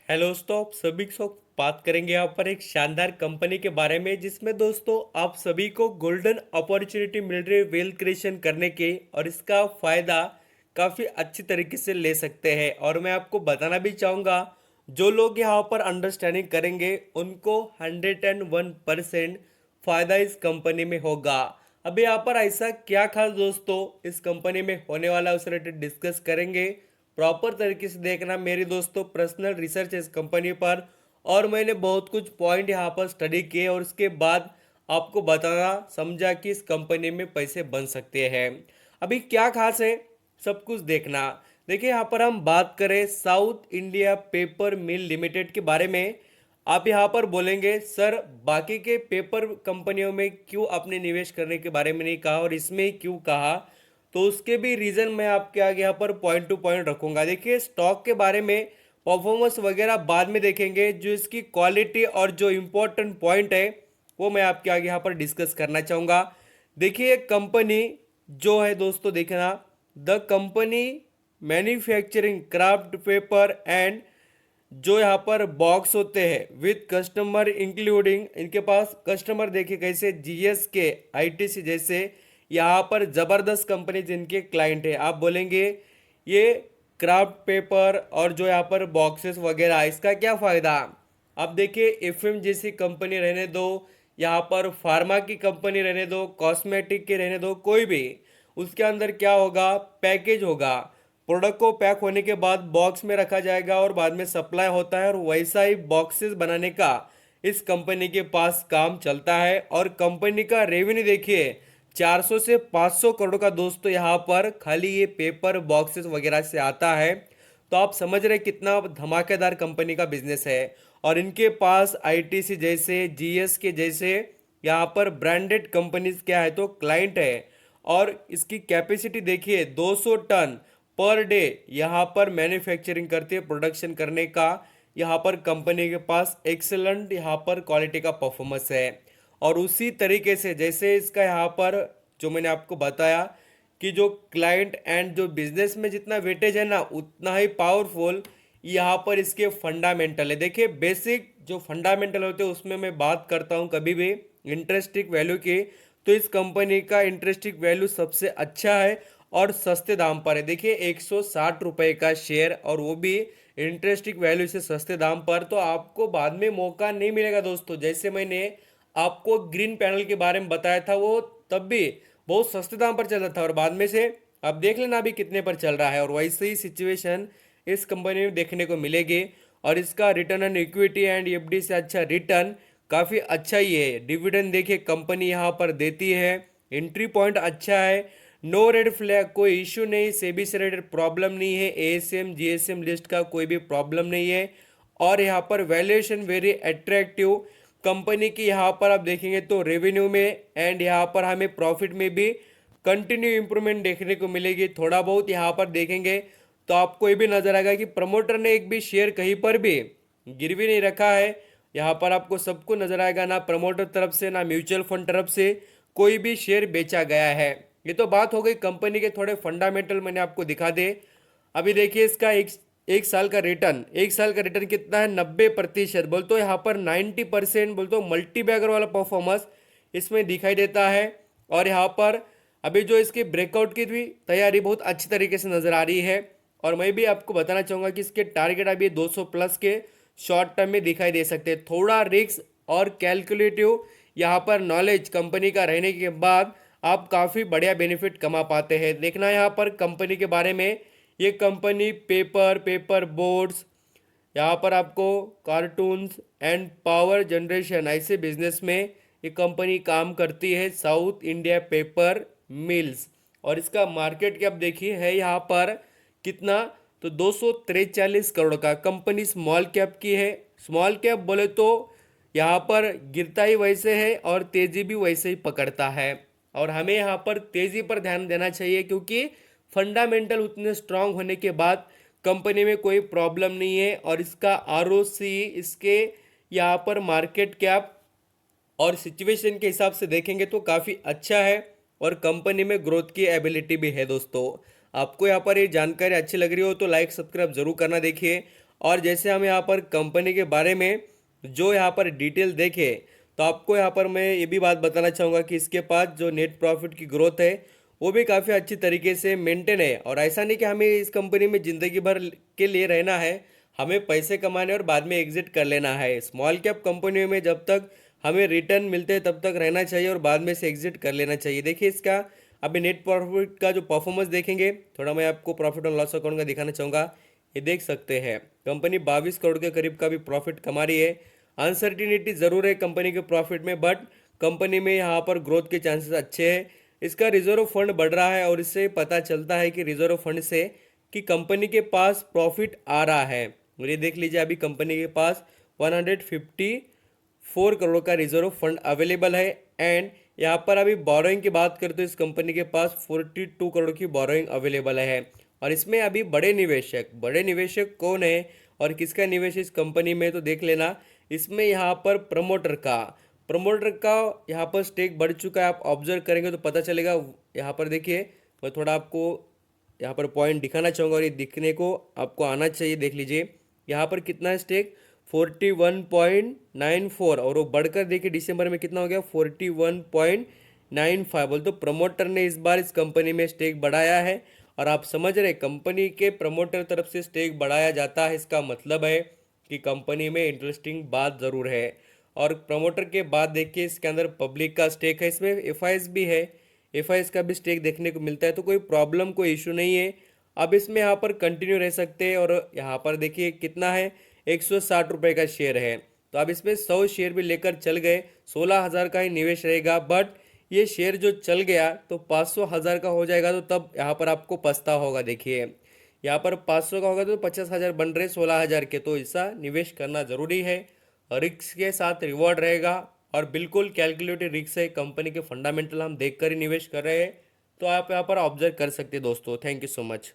Hello दोस्तों, आप सभी को बात करेंगे यहाँ पर एक शानदार कंपनी के बारे में जिसमें दोस्तों आप सभी को गोल्डन अपॉर्चुनिटी मिल रही है वेल्थ क्रिएशन करने के। और इसका फ़ायदा काफ़ी अच्छी तरीके से ले सकते हैं। और मैं आपको बताना भी चाहूँगा, जो लोग यहाँ पर अंडरस्टैंडिंग करेंगे उनको 101% फ़ायदा इस कंपनी में होगा। अभी यहाँ पर ऐसा क्या खास दोस्तों इस कंपनी में होने वाला है, उस रिलेटेड डिस्कस करेंगे। प्रॉपर तरीके से देखना, मेरी दोस्तों पर्सनल रिसर्च है इस कंपनी पर और मैंने बहुत कुछ पॉइंट यहाँ पर स्टडी किए और उसके बाद आपको बताना समझा कि इस कंपनी में पैसे बन सकते हैं। अभी क्या खास है, सब कुछ देखना। देखिए यहाँ पर हम बात करें south India paper mill limited के बारे में। आप यहाँ पर बोलेंगे सर बाकी के पेपर कंपनियों में क्यों आपने निवेश करने के बारे में नहीं कहा और इसमें क्यों कहा, तो उसके भी रीज़न मैं आपके आगे यहाँ पर पॉइंट टू पॉइंट रखूंगा। देखिए स्टॉक के बारे में परफॉर्मेंस वगैरह बाद में देखेंगे, जो इसकी क्वालिटी और जो इम्पोर्टेंट पॉइंट है वो मैं आपके आगे यहाँ पर डिस्कस करना चाहूँगा। देखिए कंपनी जो है दोस्तों, देखना, the company manufacturing craft paper and जो यहाँ पर बॉक्स होते हैं विद कस्टमर इंक्लूडिंग, इनके पास कस्टमर देखिए कैसे जीएस के आईटीसी जैसे यहाँ पर ज़बरदस्त कंपनी जिनके क्लाइंट है। आप बोलेंगे ये क्राफ्ट पेपर और जो यहाँ पर बॉक्सेस वगैरह, इसका क्या फ़ायदा। अब देखिए एफएम जैसी कंपनी रहने दो, यहाँ पर फार्मा की कंपनी रहने दो, कॉस्मेटिक की रहने दो, कोई भी, उसके अंदर क्या होगा, पैकेज होगा। प्रोडक्ट को पैक होने के बाद बॉक्स में रखा जाएगा और बाद में सप्लाई होता है और वैसा ही बॉक्सेस बनाने का इस कंपनी के पास काम चलता है। और कंपनी का रेवेन्यू देखिए 400 से 500 करोड़ का दोस्तों यहाँ पर खाली ये पेपर बॉक्सेस वगैरह से आता है। तो आप समझ रहे कितना धमाकेदार कंपनी का बिजनेस है। और इनके पास आईटीसी जैसे जीएस के जैसे यहाँ पर ब्रांडेड कंपनीज क्या है तो क्लाइंट है। और इसकी कैपेसिटी देखिए 200 टन पर डे यहाँ पर मैन्युफैक्चरिंग करती है, प्रोडक्शन करने का यहाँ पर कंपनी के पास एक्सेलेंट यहाँ पर क्वालिटी का परफॉर्मेंस है। और उसी तरीके से जैसे इसका यहाँ पर जो मैंने आपको बताया कि जो क्लाइंट एंड जो बिजनेस में जितना वेटेज है ना उतना ही पावरफुल यहाँ पर इसके फंडामेंटल है। देखिए बेसिक जो फंडामेंटल होते हैं उसमें मैं बात करता हूँ कभी भी इंटरेस्टिक वैल्यू की, तो इस कंपनी का इंटरेस्टिक वैल्यू सबसे अच्छा है और सस्ते दाम पर है। देखिए 160 रुपए का शेयर और वो भी इंटरेस्टिक वैल्यू से सस्ते दाम पर। तो आपको बाद में मौका नहीं मिलेगा दोस्तों। जैसे मैंने आपको ग्रीन पैनल के बारे में बताया था, वो तब भी बहुत सस्ते दाम पर चल रहा था और बाद में से अब देख लेना अभी कितने पर चल रहा है। और वैसे ही सिचुएशन इस कंपनी में देखने को मिलेगी। और इसका return on equity and FD से अच्छा रिटर्न काफ़ी अच्छा ही है। डिविडेंड देखिए कंपनी यहाँ पर देती है। एंट्री पॉइंट अच्छा है, नो रेड फ्लैग, कोई इशू नहीं, सेबी से रिलेटेड प्रॉब्लम नहीं है, एएसएम जीएसएम लिस्ट का कोई भी प्रॉब्लम नहीं है। और यहाँ पर वैल्यूएशन वेरी अट्रैक्टिव कंपनी की। यहाँ पर आप देखेंगे तो रेवेन्यू में एंड यहाँ पर हमें प्रॉफिट में भी कंटिन्यू इंप्रूवमेंट देखने को मिलेगी। थोड़ा बहुत यहाँ पर देखेंगे तो आपको ये भी नजर आएगा कि प्रमोटर ने एक भी शेयर कहीं पर भी गिरवी नहीं रखा है। यहाँ पर आपको सबको नजर आएगा, ना प्रमोटर तरफ से ना म्यूचुअल फंड तरफ से कोई भी शेयर बेचा गया है। ये तो बात हो गई कंपनी के थोड़े फंडामेंटल, मैंने आपको दिखा दे। अभी देखिए इसका एक साल का रिटर्न, एक साल का रिटर्न कितना है, 90%। बोलते यहाँ पर 90% बोलते मल्टी बैगर वाला परफॉर्मेंस इसमें दिखाई देता है। और यहाँ पर अभी जो इसकी ब्रेकआउट की भी तैयारी बहुत अच्छी तरीके से नजर आ रही है। और मैं भी आपको बताना चाहूँगा कि इसके टारगेट अभी 200 प्लस के शॉर्ट टर्म में दिखाई दे सकते हैं। थोड़ा रिस्क और कैलकुलेटिव यहाँ पर नॉलेज कंपनी का रहने के बाद आप काफ़ी बढ़िया बेनिफिट कमा पाते हैं। देखना यहाँ पर कंपनी के बारे में, ये कंपनी पेपर बोर्ड्स, यहाँ पर आपको कार्टून्स एंड पावर जनरेशन ऐसे बिजनेस में ये कंपनी काम करती है, साउथ इंडिया पेपर मिल्स। और इसका मार्केट कैप देखिए है यहाँ पर कितना, तो 243 करोड़ का। कंपनी स्मॉल कैप की है। स्मॉल कैप बोले तो यहाँ पर गिरता ही वैसे है और तेजी भी वैसे ही पकड़ता है। और हमें यहाँ पर तेजी पर ध्यान देना चाहिए क्योंकि फंडामेंटल उतने स्ट्रांग होने के बाद कंपनी में कोई प्रॉब्लम नहीं है। और इसका आरओसी, इसके यहाँ पर मार्केट कैप और सिचुएशन के हिसाब से देखेंगे तो काफ़ी अच्छा है और कंपनी में ग्रोथ की एबिलिटी भी है दोस्तों। आपको यहाँ पर ये जानकारी अच्छी लग रही हो तो लाइक सब्सक्राइब जरूर करना। देखिए और जैसे हम यहाँ पर कंपनी के बारे में जो यहाँ पर डिटेल देखें, तो आपको यहाँ पर मैं ये भी बात बताना चाहूँगा कि इसके पास जो नेट प्रॉफिट की ग्रोथ है वो भी काफ़ी अच्छी तरीके से मेंटेन है। और ऐसा नहीं कि हमें इस कंपनी में ज़िंदगी भर के लिए रहना है, हमें पैसे कमाने और बाद में एग्जिट कर लेना है। स्मॉल कैप कंपनियों में जब तक हमें रिटर्न मिलते हैं तब तक रहना चाहिए और बाद में से एग्जिट कर लेना चाहिए। देखिए इसका अभी नेट प्रॉफिट का जो परफॉर्मेंस देखेंगे, थोड़ा मैं आपको प्रॉफिट और लॉस अकाउंट का दिखाना चाहूँगा। ये देख सकते हैं कंपनी 22 करोड़ के करीब का भी प्रॉफिट कमा रही है। अनसर्टिनिटी ज़रूर है कंपनी के प्रॉफिट में, बट कंपनी में यहाँ पर ग्रोथ के चांसेस अच्छे हैं। इसका रिजर्व फंड बढ़ रहा है और इससे पता चलता है कि रिजर्व फंड से कि कंपनी के पास प्रॉफिट आ रहा है। और ये देख लीजिए अभी कंपनी के पास 154 करोड़ का रिजर्व फंड अवेलेबल है। एंड यहाँ पर अभी बोरोइंग की बात करते तो इस कंपनी के पास 42 करोड़ की बोरोइंग अवेलेबल है। और इसमें अभी बड़े निवेशक कौन है और किसका निवेश इस कंपनी में, तो देख लेना। इसमें यहाँ पर प्रमोटर का यहाँ पर स्टेक बढ़ चुका है। आप ऑब्जर्व करेंगे तो पता चलेगा। यहाँ पर देखिए मैं थोड़ा आपको यहाँ पर पॉइंट दिखाना चाहूँगा और ये दिखने को आपको आना चाहिए। देख लीजिए यहाँ पर कितना है स्टेक, 41.94, और वो बढ़कर देखिए दिसंबर में कितना हो गया, 41.95। बोल तो प्रमोटर ने इस बार इस कंपनी में स्टेक बढ़ाया है। और आप समझ रहे कंपनी के प्रमोटर तरफ से स्टेक बढ़ाया जाता है, इसका मतलब है कि कंपनी में इंटरेस्टिंग बात ज़रूर है। और प्रमोटर के बाद देखिए इसके अंदर पब्लिक का स्टेक है, इसमें एफआईएस भी है, एफआईएस का भी स्टेक देखने को मिलता है। तो कोई प्रॉब्लम कोई इशू नहीं है, अब इसमें यहाँ पर कंटिन्यू रह सकते हैं। और यहाँ पर देखिए कितना है, 160 रुपये का शेयर है। तो अब इसमें 100 शेयर भी लेकर चल गए, 16,000 का ही निवेश रहेगा। बट ये शेयर जो चल गया तो 500,000 का हो जाएगा, तो तब यहाँ पर आपको पछता होगा। देखिए यहाँ पर 500 का होगा तो 50,000 बन रहे 16,000 के, तो ऐसा निवेश करना ज़रूरी है। रिस्क के साथ रिवॉर्ड रहेगा और बिल्कुल कैलकुलेटेड रिस्क है। कंपनी के फंडामेंटल हम देखकर ही निवेश कर रहे हैं। तो आप यहाँ पर ऑब्जर्व कर सकते हैं दोस्तों। Thank you so much.